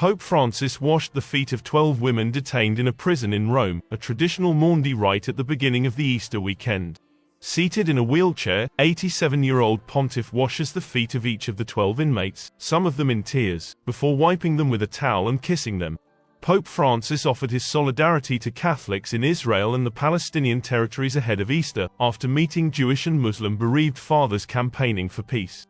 Pope Francis washed the feet of 12 women detained in a prison in Rome, a traditional Maundy rite at the beginning of the Easter weekend. Seated in a wheelchair, 87-year-old pontiff washes the feet of each of the 12 inmates, some of them in tears, before wiping them with a towel and kissing them. Pope Francis offered his solidarity to Catholics in Israel and the Palestinian territories ahead of Easter, after meeting Jewish and Muslim bereaved fathers campaigning for peace.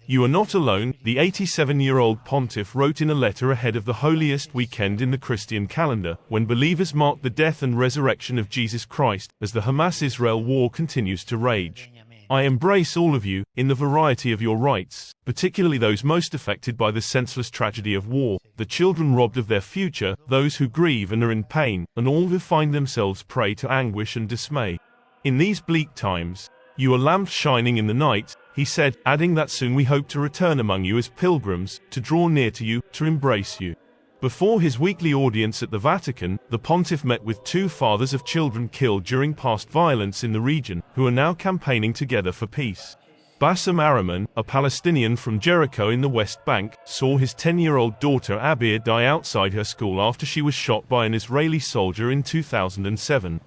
"You are not alone," the 87-year-old pontiff wrote in a letter ahead of the holiest weekend in the Christian calendar, when believers mark the death and resurrection of Jesus Christ, as the Hamas-Israel war continues to rage. "I embrace all of you, in the variety of your rights, particularly those most affected by the senseless tragedy of war, the children robbed of their future, those who grieve and are in pain, and all who find themselves prey to anguish and dismay. In these bleak times, you are lamps shining in the night," he said, adding that soon we hope to return among you as pilgrims, to draw near to you, to embrace you. Before his weekly audience at the Vatican, the pontiff met with 2 fathers of children killed during past violence in the region, who are now campaigning together for peace. Bassem Araman, a Palestinian from Jericho in the West Bank, saw his 10-year-old daughter Abir die outside her school after she was shot by an Israeli soldier in 2007.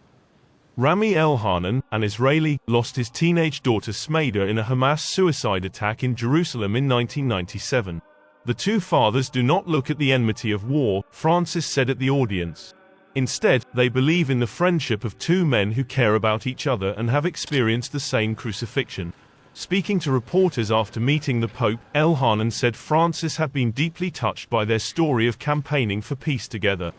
Rami Elhanan, an Israeli, lost his teenage daughter Smaida in a Hamas suicide attack in Jerusalem in 1997. The 2 fathers do not look at the enmity of war, Francis said at the audience. Instead, they believe in the friendship of 2 men who care about each other and have experienced the same crucifixion. Speaking to reporters after meeting the Pope, Elhanan said Francis had been deeply touched by their story of campaigning for peace together.